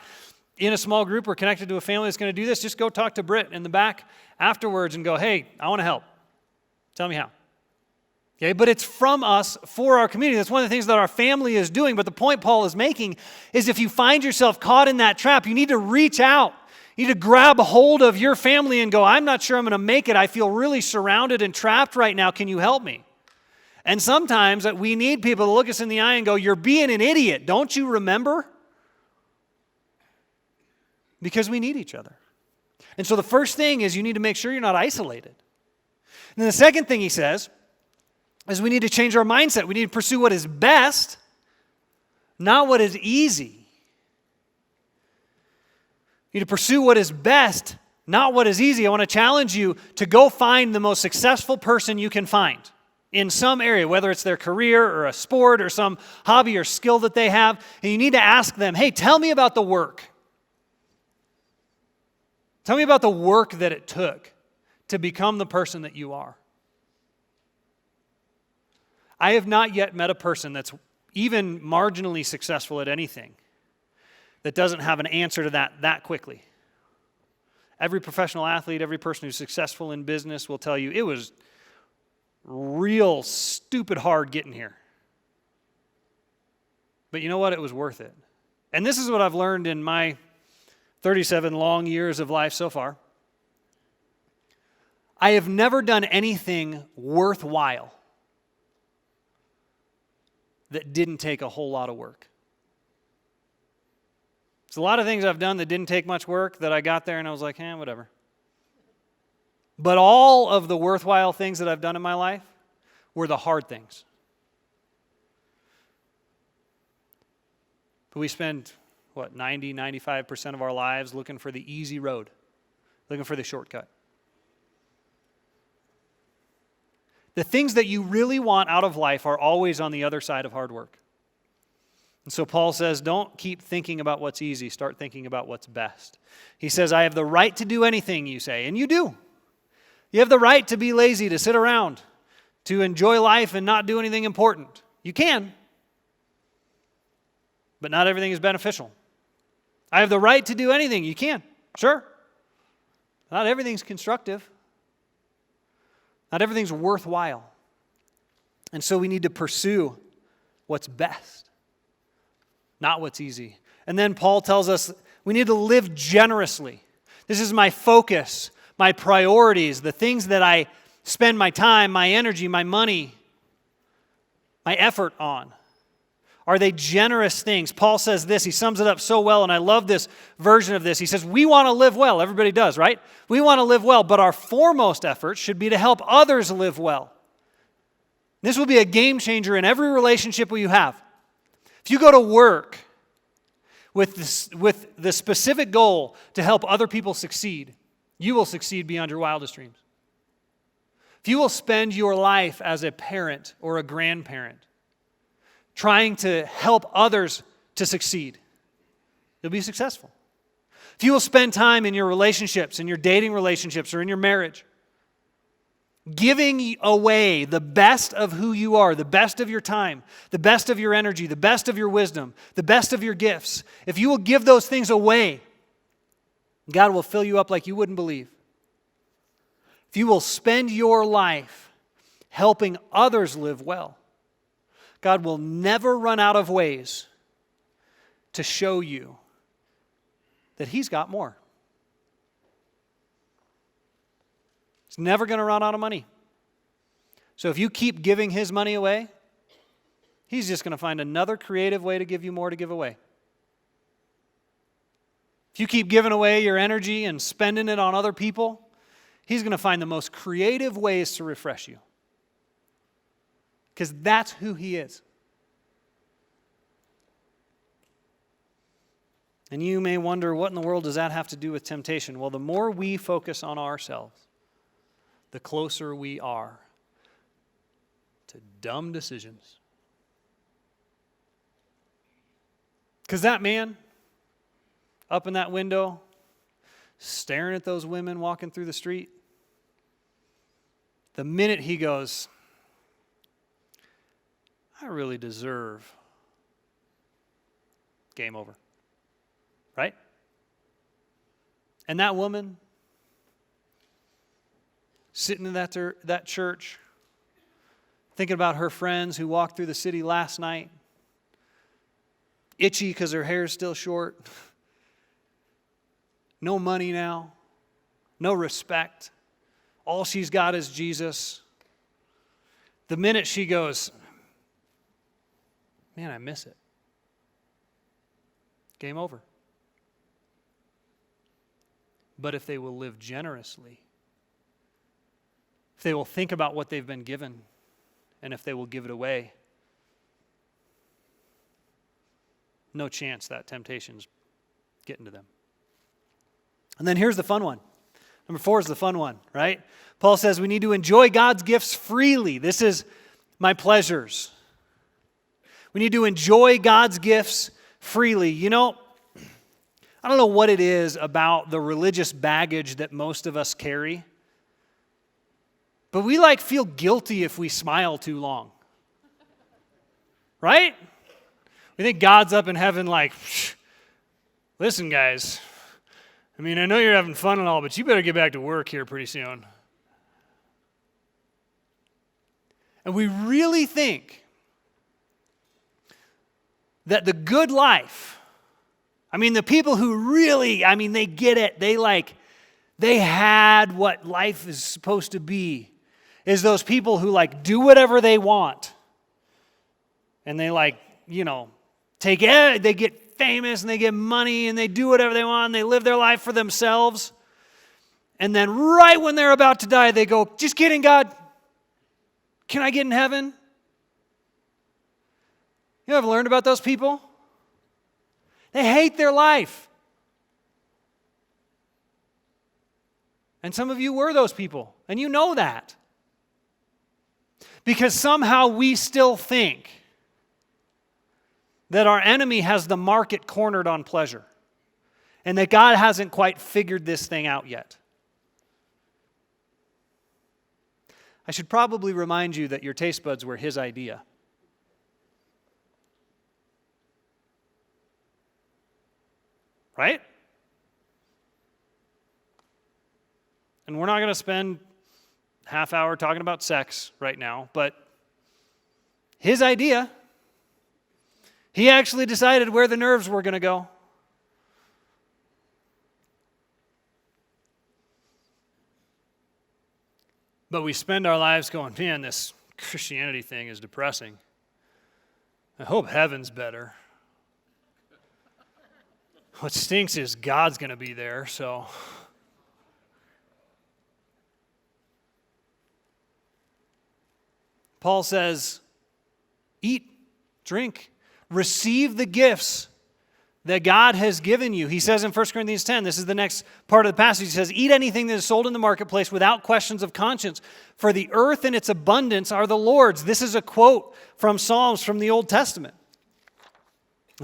in a small group or connected to a family that's going to do this, just go talk to Britt in the back afterwards and go, hey, I want to help. Tell me how. Okay, but it's from us for our community. That's one of the things that our family is doing. But the point Paul is making is if you find yourself caught in that trap, you need to reach out. You need to grab a hold of your family and go, I'm not sure I'm going to make it. I feel really surrounded and trapped right now. Can you help me? And sometimes we need people to look us in the eye and go, you're being an idiot. Don't you remember? Because we need each other. And so the first thing is you need to make sure you're not isolated. And then the second thing he says is we need to change our mindset. We need to pursue what is best, not what is easy. You need to pursue what is best, not what is easy. I want to challenge you to go find the most successful person you can find in some area, whether it's their career or a sport or some hobby or skill that they have. And you need to ask them, hey, tell me about the work. Tell me about the work that it took to become the person that you are. I have not yet met a person that's even marginally successful at anything that doesn't have an answer to that quickly. Every professional athlete, every person who's successful in business will tell you it was real stupid hard getting here. But you know what? It was worth it. And this is what I've learned in my 37 long years of life so far. I have never done anything worthwhile that didn't take a whole lot of work. There's a lot of things I've done that didn't take much work that I got there and I was like, whatever. But all of the worthwhile things that I've done in my life were the hard things. But we spend, 95% of our lives looking for the easy road, looking for the shortcut. The things that you really want out of life are always on the other side of hard work. And so Paul says, don't keep thinking about what's easy. Start thinking about what's best. He says, I have the right to do anything, you say, and you do. You have the right to be lazy, to sit around, to enjoy life and not do anything important. You can, but not everything is beneficial. I have the right to do anything. You can, sure. Not everything's constructive. Not everything's worthwhile. And so we need to pursue what's best, not what's easy. And then Paul tells us we need to live generously. This is my focus, my priorities, the things that I spend my time, my energy, my money, my effort on. Are they generous things? Paul says this, he sums it up so well, and I love this version of this. He says, we want to live well. Everybody does, right? We want to live well, but our foremost effort should be to help others live well. This will be a game changer in every relationship you have. If you go to work with the specific goal to help other people succeed, you will succeed beyond your wildest dreams. If you will spend your life as a parent or a grandparent trying to help others to succeed, you'll be successful. If you will spend time in your relationships, in your dating relationships, or in your marriage, giving away the best of who you are, the best of your time, the best of your energy, the best of your wisdom, the best of your gifts, if you will give those things away, God will fill you up like you wouldn't believe. If you will spend your life helping others live well, God will never run out of ways to show you that He's got more. He's never going to run out of money. So if you keep giving His money away, He's just going to find another creative way to give you more to give away. If you keep giving away your energy and spending it on other people, He's going to find the most creative ways to refresh you. Because that's who He is. And you may wonder, what in the world does that have to do with temptation? Well, the more we focus on ourselves, the closer we are to dumb decisions. Because that man up in that window, staring at those women walking through the street, the minute he goes, I really deserve, game over. Right? And that woman sitting in that church, thinking about her friends who walked through the city last night, itchy because her hair's still short, no money now, no respect, all she's got is Jesus. The minute she goes, man, I miss it. Game over. But if they will live generously, if they will think about what they've been given, and if they will give it away, no chance that temptation's getting to them. And then here's the fun one. Number 4 is the fun one, right? Paul says we need to enjoy God's gifts freely. This is my pleasures. We need to enjoy God's gifts freely. You know, I don't know what it is about the religious baggage that most of us carry, but we feel guilty if we smile too long. Right? We think God's up in heaven listen guys, I know you're having fun and all, but you better get back to work here pretty soon. And we really think that the good life, the people who really, they get it. They had what life is supposed to be. Is those people who do whatever they want. And they they get famous and they get money and they do whatever they want and they live their life for themselves. And then right when they're about to die, they go, just kidding, God. Can I get in heaven? You ever learned about those people? They hate their life. And some of you were those people, and you know that. Because somehow we still think that our enemy has the market cornered on pleasure, and that God hasn't quite figured this thing out yet. I should probably remind you that your taste buds were his idea. Right? And we're not going to spend half hour talking about sex right now, but his idea, he actually decided where the nerves were going to go. But we spend our lives going, man, this Christianity thing is depressing. I hope heaven's better. What stinks is God's going to be there, so. Paul says, eat, drink, receive the gifts that God has given you. He says in 1 Corinthians 10, this is the next part of the passage, he says, eat anything that is sold in the marketplace without questions of conscience, for the earth and its abundance are the Lord's. This is a quote from Psalms from the Old Testament.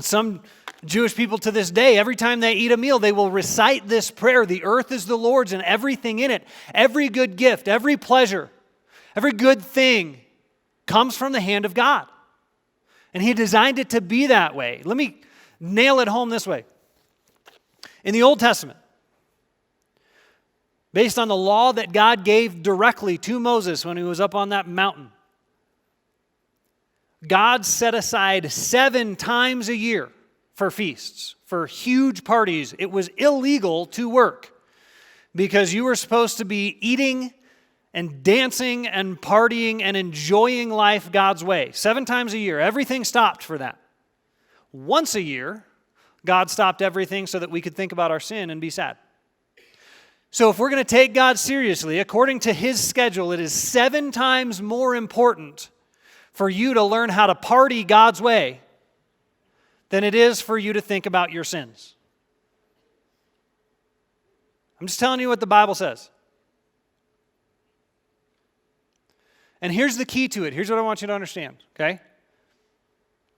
Some Jewish people to this day, every time they eat a meal, they will recite this prayer, the earth is the Lord's and everything in it. Every good gift, every pleasure, every good thing comes from the hand of God. And he designed it to be that way. Let me nail it home this way. In the Old Testament, based on the law that God gave directly to Moses when he was up on that mountain, God set aside 7 times a year for feasts, for huge parties. It was illegal to work because you were supposed to be eating and dancing and partying and enjoying life God's way. 7 times a year, everything stopped for that. Once a year, God stopped everything so that we could think about our sin and be sad. So if we're going to take God seriously, according to his schedule, it is 7 times more important for you to learn how to party God's way than it is for you to think about your sins. I'm just telling you what the Bible says. And here's the key to it. Here's what I want you to understand, okay?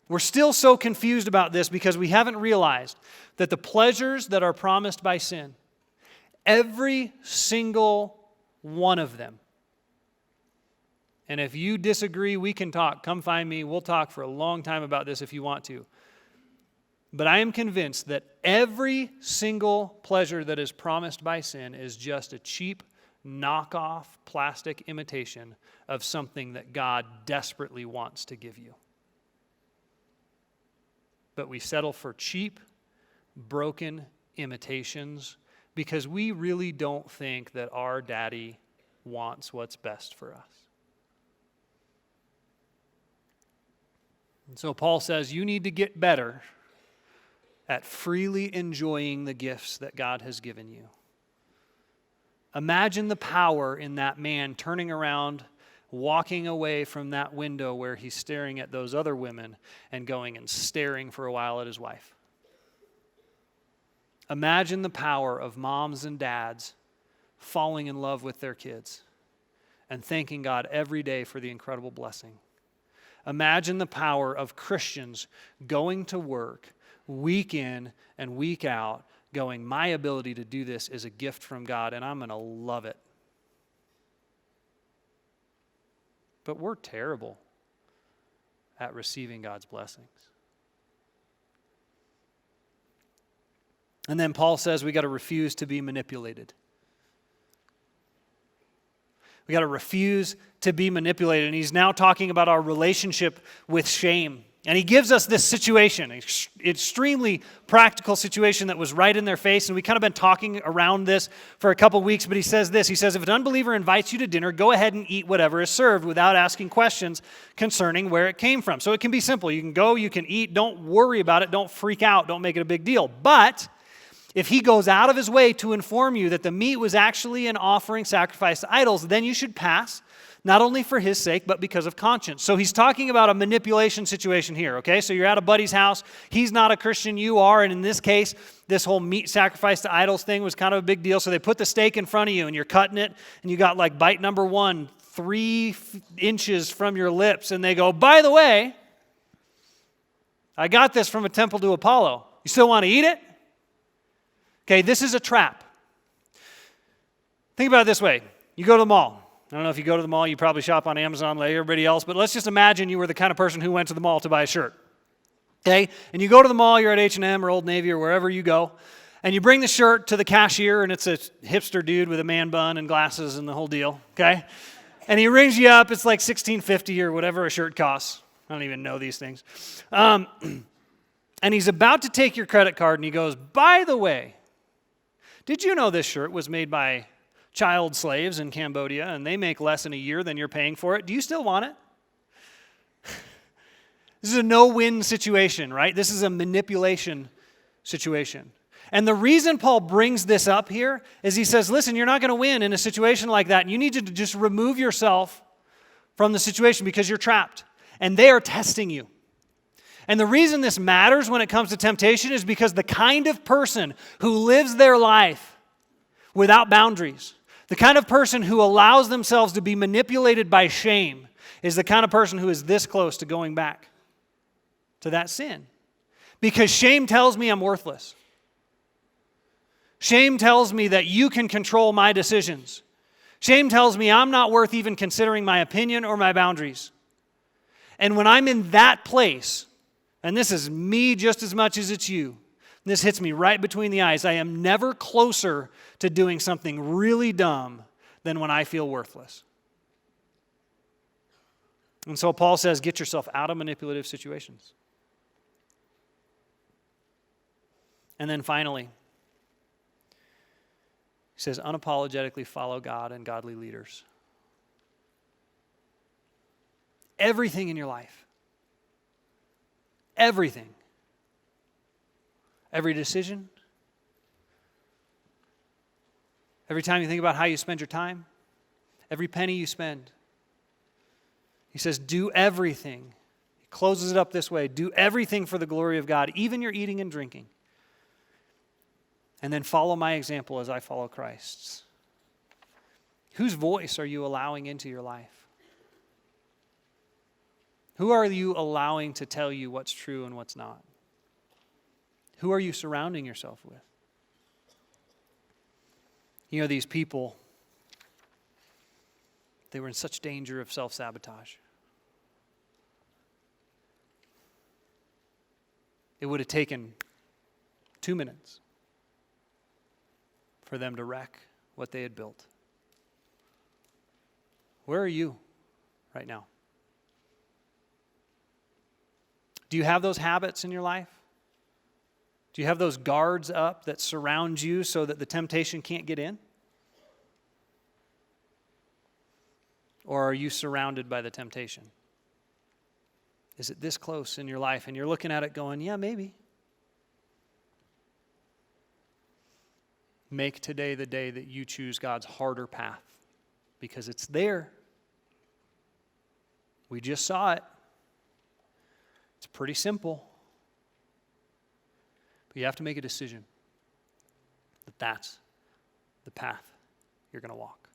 We're still so confused about this because we haven't realized that the pleasures that are promised by sin, every single one of them, and if you disagree, we can talk. Come find me. We'll talk for a long time about this if you want to. But I am convinced that every single pleasure that is promised by sin is just a cheap, knockoff, plastic imitation of something that God desperately wants to give you. But we settle for cheap, broken imitations because we really don't think that our daddy wants what's best for us. And so Paul says you need to get better at freely enjoying the gifts that God has given you. Imagine the power in that man turning around, walking away from that window where he's staring at those other women and going and staring for a while at his wife. Imagine the power of moms and dads falling in love with their kids and thanking God every day for the incredible blessing. Imagine the power of Christians going to work week in and week out, going, my ability to do this is a gift from God, and I'm going to love it. But we're terrible at receiving God's blessings. And then Paul says we got to refuse to be manipulated. We got to refuse to be manipulated. And he's now talking about our relationship with shame. And he gives us this situation, an extremely practical situation that was right in their face. And we kind of been talking around this for a couple weeks, but he says this. He says, if an unbeliever invites you to dinner, go ahead and eat whatever is served without asking questions concerning where it came from. So it can be simple. You can go, you can eat. Don't worry about it. Don't freak out. Don't make it a big deal. But If he goes out of his way to inform you that the meat was actually an offering sacrificed to idols, then you should pass, not only for his sake, but because of conscience. So he's talking about a manipulation situation here, okay? So you're at a buddy's house. He's not a Christian, you are. And in this case, this whole meat sacrifice to idols thing was kind of a big deal. So they put the steak in front of you, and you're cutting it, and you got like bite number 1, 3 inches from your lips. And they go, by the way, I got this from a temple to Apollo. You still want to eat it? Okay, this is a trap. Think about it this way. You go to the mall. I don't know if you go to the mall, you probably shop on Amazon like everybody else, but let's just imagine you were the kind of person who went to the mall to buy a shirt. Okay? And you go to the mall, you're at H&M or Old Navy or wherever you go, and you bring the shirt to the cashier, and it's a hipster dude with a man bun and glasses and the whole deal, okay? And he rings you up, it's like $16.50 or whatever a shirt costs. I don't even know these things. And he's about to take your credit card, and he goes, by the way, did you know this shirt was made by child slaves in Cambodia, and they make less in a year than you're paying for it? Do you still want it? This is a no-win situation, right? This is a manipulation situation. And the reason Paul brings this up here is he says, listen, you're not going to win in a situation like that, and you need to just remove yourself from the situation because you're trapped, and they are testing you. And the reason this matters when it comes to temptation is because the kind of person who lives their life without boundaries, the kind of person who allows themselves to be manipulated by shame, is the kind of person who is this close to going back to that sin. Because shame tells me I'm worthless. Shame tells me that you can control my decisions. Shame tells me I'm not worth even considering my opinion or my boundaries. And when I'm in that place, and this is me just as much as it's you, this hits me right between the eyes, I am never closer to doing something really dumb than when I feel worthless. And so Paul says, get yourself out of manipulative situations. And then finally, he says, unapologetically follow God and godly leaders. Everything in your life, everything, every decision, every time you think about how you spend your time, every penny you spend, he says, do everything. He closes it up this way. Do everything for the glory of God, even your eating and drinking. And then follow my example as I follow Christ's. Whose voice are you allowing into your life? Who are you allowing to tell you what's true and what's not? Who are you surrounding yourself with? You know, these people, they were in such danger of self-sabotage. It would have taken 2 minutes for them to wreck what they had built. Where are you right now? Do you have those habits in your life? Do you have those guards up that surround you so that the temptation can't get in? Or are you surrounded by the temptation? Is it this close in your life and you're looking at it going, yeah, maybe. Make today the day that you choose God's harder path because it's there. We just saw it. It's pretty simple. But you have to make a decision that that's the path you're going to walk.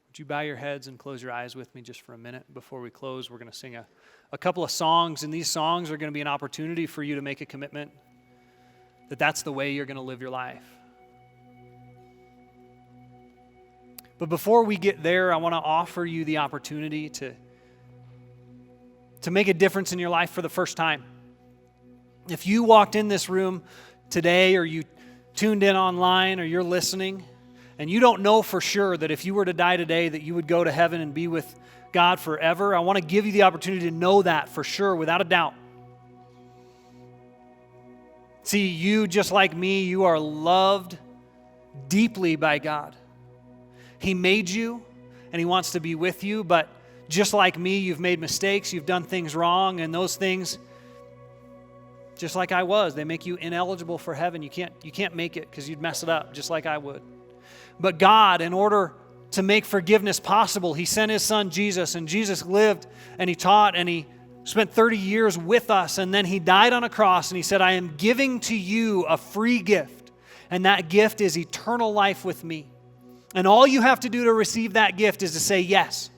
Would you bow your heads and close your eyes with me just for a minute? Before we close, we're going to sing a couple of songs, and these songs are going to be an opportunity for you to make a commitment that that's the way you're going to live your life. But before we get there, I want to offer you the opportunity to make a difference in your life for the first time. If you walked in this room today, or you tuned in online, or you're listening, and you don't know for sure that if you were to die today that you would go to heaven and be with God forever, I want to give you the opportunity to know that for sure, without a doubt. See, you, just like me, you are loved deeply by God. He made you, and He wants to be with you, but just like me, you've made mistakes, you've done things wrong, and those things, just like I was. They make you ineligible for heaven. You can't make it because you'd mess it up just like I would. But God, in order to make forgiveness possible, he sent his son Jesus, and Jesus lived and he taught and he spent 30 years with us, and then he died on a cross and he said, I am giving to you a free gift, and that gift is eternal life with me. And all you have to do to receive that gift is to say yes.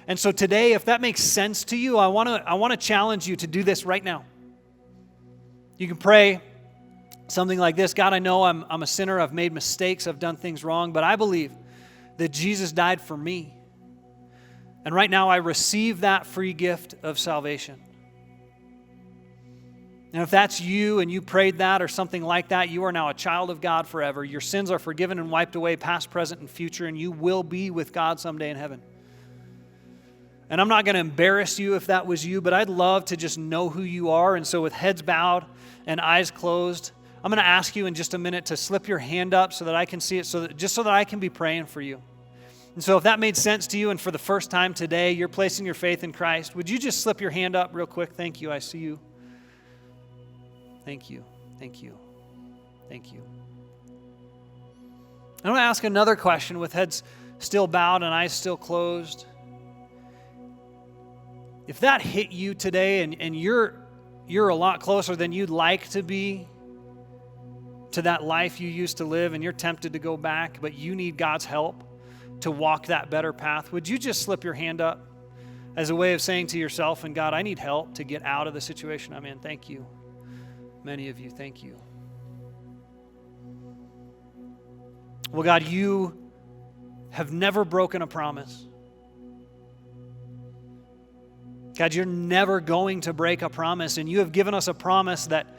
And so today, if that makes sense to you, I want to challenge you to do this right now. You can pray something like this: God, I know I'm a sinner, I've made mistakes, I've done things wrong, but I believe that Jesus died for me. And right now I receive that free gift of salvation. And if that's you and you prayed that or something like that, you are now a child of God forever. Your sins are forgiven and wiped away, past, present, and future, and you will be with God someday in heaven. And I'm not going to embarrass you if that was you, but I'd love to just know who you are. And so with heads bowed and eyes closed, I'm going to ask you in just a minute to slip your hand up so that I can see it, so that I can be praying for you. And so if that made sense to you and for the first time today, you're placing your faith in Christ, would you just slip your hand up real quick? Thank you. I see you. Thank you. Thank you. Thank you. I'm going to ask another question with heads still bowed and eyes still closed. If that hit you today and you're a lot closer than you'd like to be to that life you used to live, and you're tempted to go back, but you need God's help to walk that better path, would you just slip your hand up as a way of saying to yourself and God, I need help to get out of the situation I'm in? Thank you. Many of you, thank you. Well, God, you have never broken a promise. God, you're never going to break a promise, and you have given us a promise that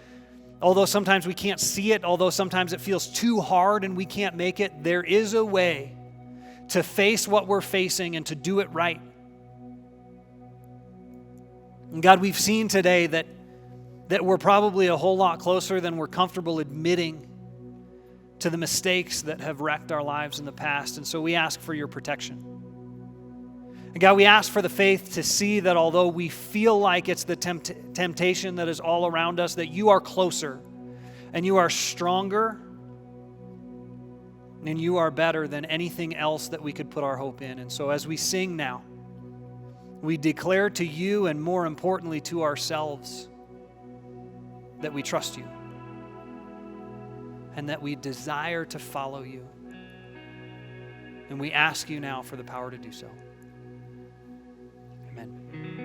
although sometimes we can't see it, although sometimes it feels too hard and we can't make it, there is a way to face what we're facing and to do it right. And God, we've seen today that we're probably a whole lot closer than we're comfortable admitting to the mistakes that have wrecked our lives in the past. And so we ask for your protection. And God, we ask for the faith to see that although we feel like it's the temptation that is all around us, that you are closer and you are stronger and you are better than anything else that we could put our hope in. And so as we sing now, we declare to you, and more importantly to ourselves, that we trust you and that we desire to follow you. And we ask you now for the power to do so. Amen.